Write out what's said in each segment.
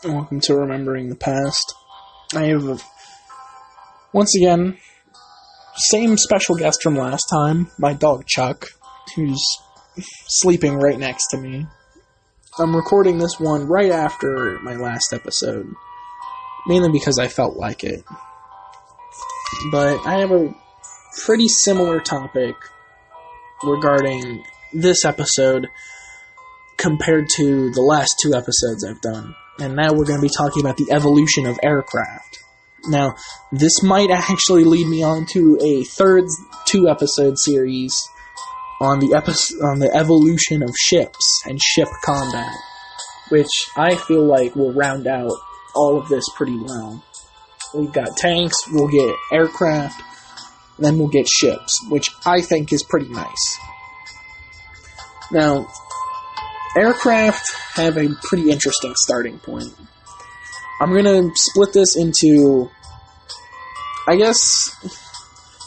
Welcome to Remembering the Past. I have, once again, same special guest from last time, my dog Chuck, who's sleeping right next to me. I'm recording this one right after my last episode, mainly because I felt like it. But I have a pretty similar topic regarding this episode compared to the last two episodes I've done. And now we're going to be talking about the evolution of aircraft. Now, this might actually lead me on to a third two-episode series on the evolution of ships and ship combat, which I feel like will round out all of this pretty well. We've got tanks, we'll get aircraft, then we'll get ships, which I think is pretty nice. Now, aircraft have a pretty interesting starting point. I'm going to split this into, I guess,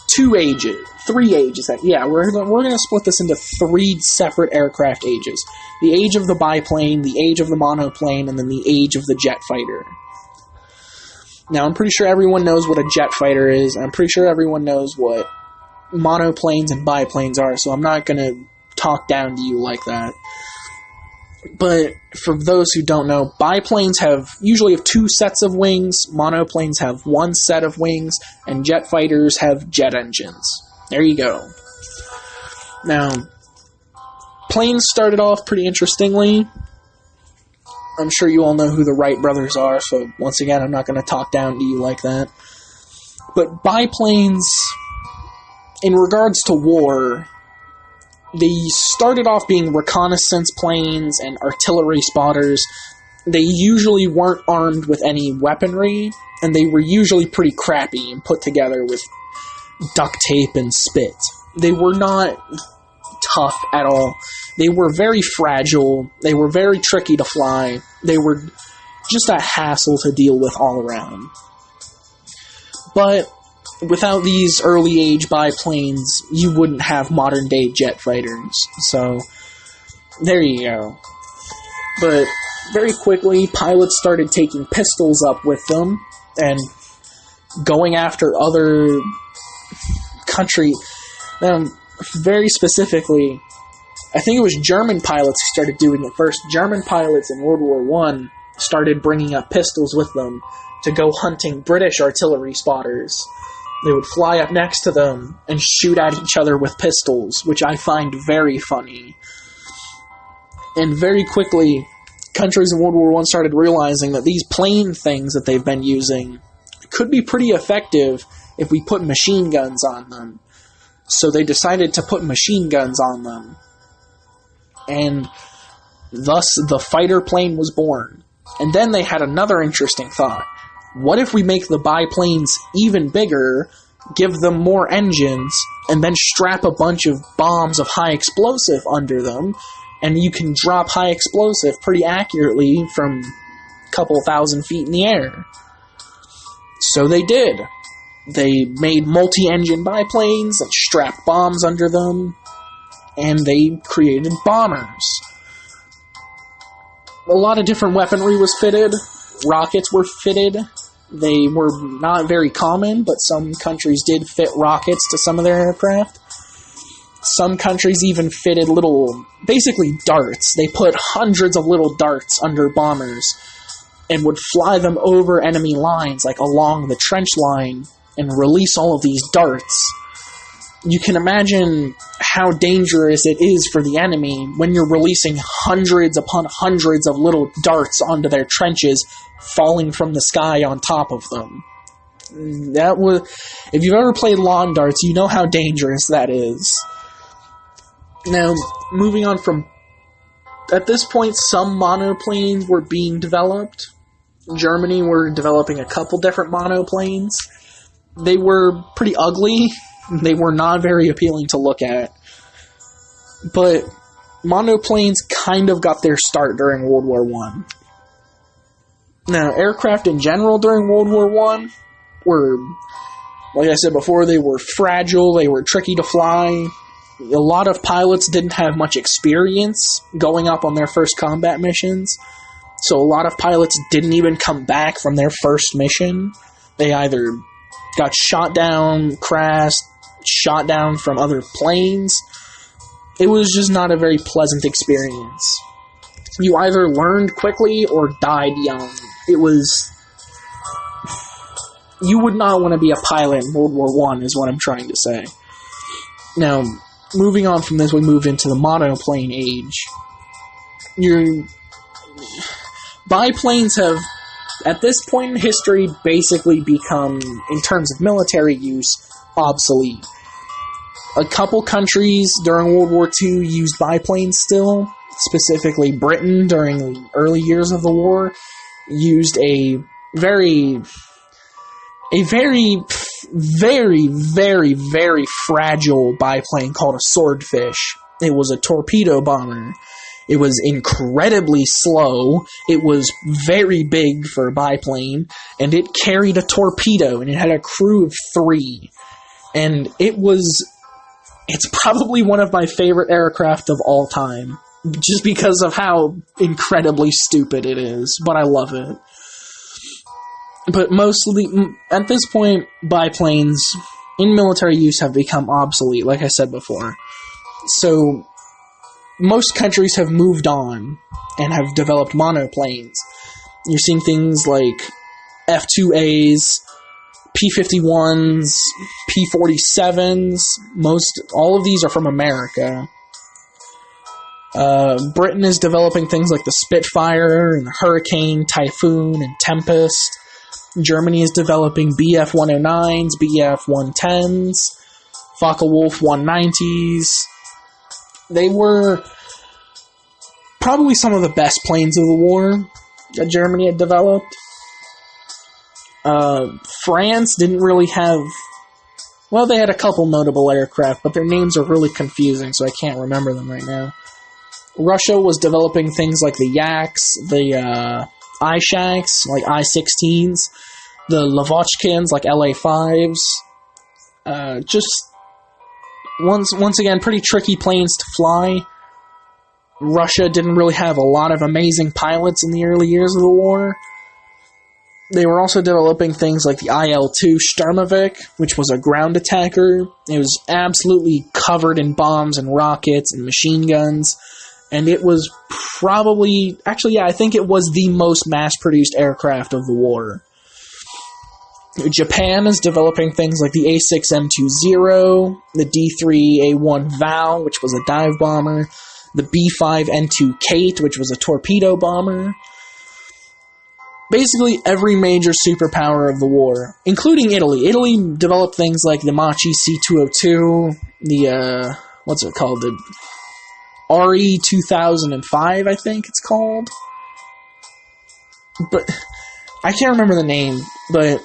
three ages. We're going to split this into three separate aircraft ages. The age of the biplane, the age of the monoplane, and then the age of the jet fighter. Now, I'm pretty sure everyone knows what a jet fighter is, and I'm pretty sure everyone knows what monoplanes and biplanes are, so I'm not going to talk down to you like that. But for those who don't know, biplanes usually have two sets of wings, monoplanes have one set of wings, and jet fighters have jet engines. There you go. Now, planes started off pretty interestingly. I'm sure you all know who the Wright brothers are, so once again, I'm not going to talk down to you like that. But biplanes, in regards to war, they started off being reconnaissance planes and artillery spotters. They usually weren't armed with any weaponry, and they were usually pretty crappy and put together with duct tape and spit. They were not tough at all. They were very fragile. They were very tricky to fly. They were just a hassle to deal with all around. But without these early age biplanes, you wouldn't have modern day jet fighters. So, there you go. But very quickly, pilots started taking pistols up with them and going after other country. Very specifically, I think it was German pilots who started doing it first. German pilots in World War I started bringing up pistols with them to go hunting British artillery spotters. They would fly up next to them and shoot at each other with pistols, which I find very funny. And very quickly, countries in World War I started realizing that these plane things that they've been using could be pretty effective if we put machine guns on them. So they decided to put machine guns on them. And thus the fighter plane was born. And then they had another interesting thought. What if we make the biplanes even bigger, give them more engines, and then strap a bunch of bombs of high explosive under them, and you can drop high explosive pretty accurately from a couple thousand feet in the air? So they did. They made multi-engine biplanes and strapped bombs under them, and they created bombers. A lot of different weaponry was fitted. Rockets were fitted. They were not very common, but some countries did fit rockets to some of their aircraft. Some countries even fitted basically darts. They put hundreds of little darts under bombers and would fly them over enemy lines, like along the trench line, and release all of these darts. You can imagine how dangerous it is for the enemy when you're releasing hundreds upon hundreds of little darts onto their trenches, falling from the sky on top of them. If you've ever played lawn darts, you know how dangerous that is. Now, moving on from... At this point, some monoplanes were being developed. Germany were developing a couple different monoplanes. They were pretty ugly. They were not very appealing to look at. But monoplanes kind of got their start during World War I. Now, aircraft in general during World War I were, like I said before, they were fragile, they were tricky to fly. A lot of pilots didn't have much experience going up on their first combat missions. So a lot of pilots didn't even come back from their first mission. They either got shot down, crashed, shot down from other planes. It was just not a very pleasant experience. You either learned quickly or died young. It was... You would not want to be a pilot in World War I, is what I'm trying to say. Now, moving on from this, we move into the monoplane age. Biplanes have, at this point in history, basically become, in terms of military use, obsolete. A couple countries during World War II used biplanes still, specifically Britain during the early years of the war, used a very, very, very fragile biplane called a Swordfish. It was a torpedo bomber. It was incredibly slow, it was very big for a biplane, and it carried a torpedo, and it had a crew of 3. And it's probably one of my favorite aircraft of all time, just because of how incredibly stupid it is, but I love it. But mostly, at this point, biplanes in military use have become obsolete, like I said before. So, most countries have moved on and have developed monoplanes. You're seeing things like F-2As, P-51s, P-47s. All of these are from America. Britain is developing things like the Spitfire, and the Hurricane, Typhoon, and Tempest. Germany is developing Bf-109s, Bf-110s, Focke-Wulf 190s. They were probably some of the best planes of the war that Germany had developed. France didn't really have... Well, they had a couple notable aircraft, but their names are really confusing, so I can't remember them right now. Russia was developing things like the Yaks, the I-Shaks, like I-16s, the Lavochkins, like LA-5s. Just... Once again, pretty tricky planes to fly. Russia didn't really have a lot of amazing pilots in the early years of the war. They were also developing things like the IL-2 Sturmovik, which was a ground attacker. It was absolutely covered in bombs and rockets and machine guns. And it was probably... Actually, yeah, I think it was the most mass-produced aircraft of the war. Japan is developing things like the A6M20, the D3A1 Val, which was a dive bomber, the B5N2 Kate, which was a torpedo bomber. Basically, every major superpower of the war, including Italy. Italy developed things like the Machi C202, the, what's it called? The RE 2005, I think it's called. But, I can't remember the name, but...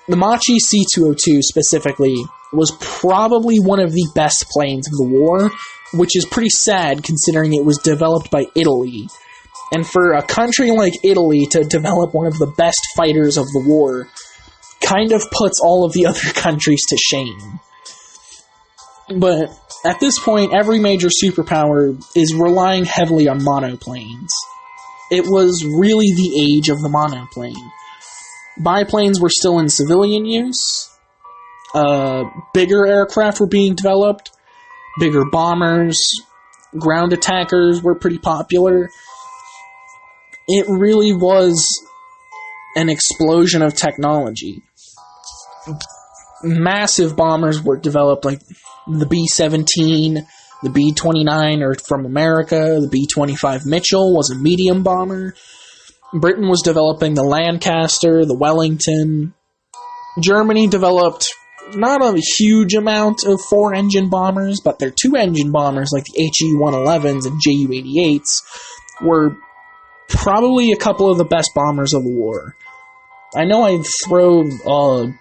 The Machi C202 specifically was probably one of the best planes of the war, which is pretty sad considering it was developed by Italy. And for a country like Italy to develop one of the best fighters of the war kind of puts all of the other countries to shame. But at this point, every major superpower is relying heavily on monoplanes. It was really the age of the monoplane. Biplanes were still in civilian use. Bigger aircraft were being developed. Bigger bombers. Ground attackers were pretty popular. It really was an explosion of technology. Massive bombers were developed, like the B-17, the B-29 are from America, the B-25 Mitchell was a medium bomber. Britain was developing the Lancaster, the Wellington. Germany developed not a huge amount of 4-engine bombers, but their 2-engine bombers, like the HE-111s and JU-88s, were probably a couple of the best bombers of the war. I know I throw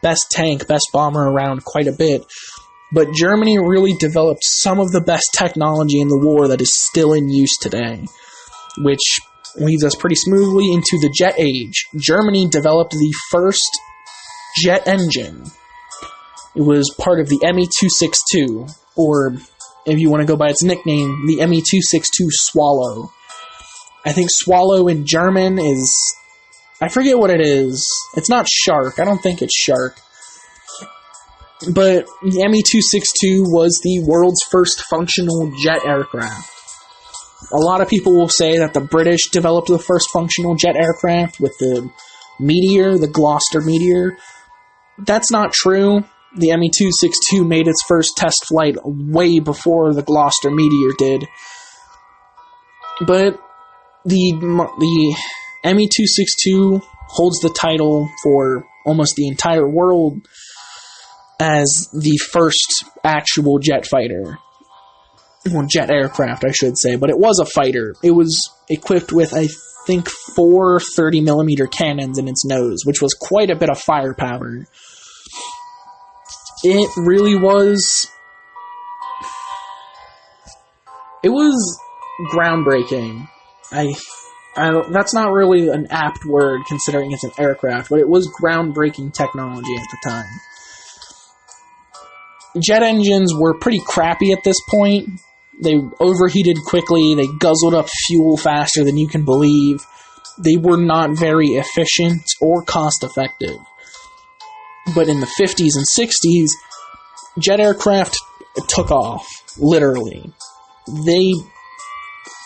best tank, best bomber around quite a bit, but Germany really developed some of the best technology in the war that is still in use today, which leads us pretty smoothly into the jet age. Germany developed the first jet engine. It was part of the Me-262, or if you want to go by its nickname, the Me-262 Swallow. I think swallow in German is... I forget what it is. It's not shark. I don't think it's shark. But the Me-262 was the world's first functional jet aircraft. A lot of people will say that the British developed the first functional jet aircraft with the Meteor, the Gloucester Meteor. That's not true. The Me-262 made its first test flight way before the Gloucester Meteor did. But the Me-262 holds the title for almost the entire world as the first actual jet fighter. Well, jet aircraft, I should say, but it was a fighter. It was equipped with, I think, 4 30mm cannons in its nose, which was quite a bit of firepower. It really was... It was groundbreaking. That's not really an apt word, considering it's an aircraft, but it was groundbreaking technology at the time. Jet engines were pretty crappy at this point. They overheated quickly, they guzzled up fuel faster than you can believe. They were not very efficient or cost-effective. But in the 50s and 60s, jet aircraft took off, literally. They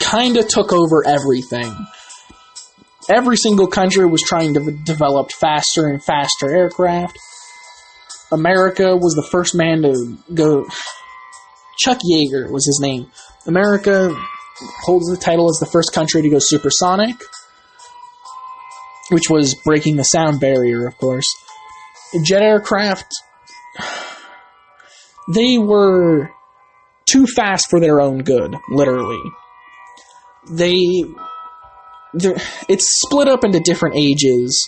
kind of took over everything. Every single country was trying to develop faster and faster aircraft. America was the first man to go... Chuck Yeager was his name. America holds the title as the first country to go supersonic, which was breaking the sound barrier, of course. Jet aircraft, they were too fast for their own good, literally. It's split up into different ages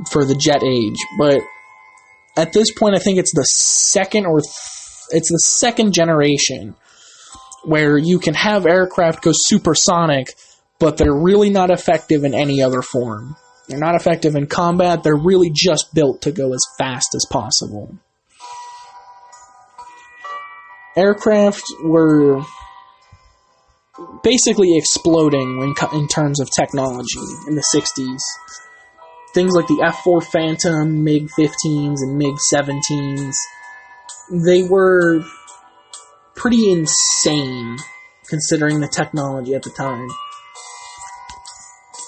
for the jet age, but at this point, I think it's the second generation where you can have aircraft go supersonic, but they're really not effective in any other form. They're not effective in combat, they're really just built to go as fast as possible. Aircraft were basically exploding in terms of technology in the 60s. Things like the F-4 Phantom, MiG-15s, and MiG-17s, they were pretty insane, considering the technology at the time.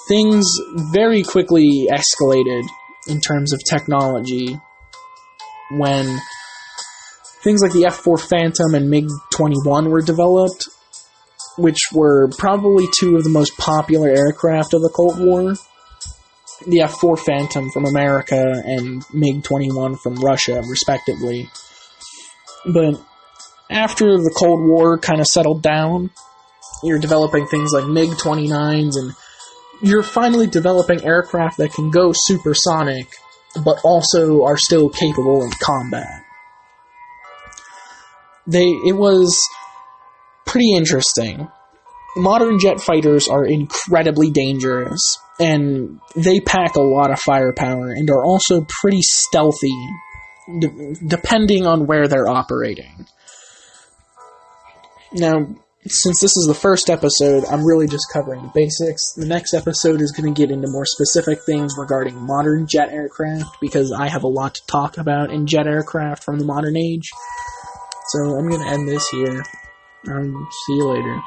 Things very quickly escalated in terms of technology when things like the F-4 Phantom and MiG-21 were developed, which were probably two of the most popular aircraft of the Cold War. The F-4 Phantom from America and MiG-21 from Russia, respectively. But after the Cold War kind of settled down, you're developing things like MiG-29s, and you're finally developing aircraft that can go supersonic, but also are still capable in combat. It was pretty interesting. Modern jet fighters are incredibly dangerous, and they pack a lot of firepower and are also pretty stealthy, depending on where they're operating. Now, since this is the first episode, I'm really just covering the basics. The next episode is going to get into more specific things regarding modern jet aircraft, because I have a lot to talk about in jet aircraft from the modern age. So I'm going to end this here. See you later.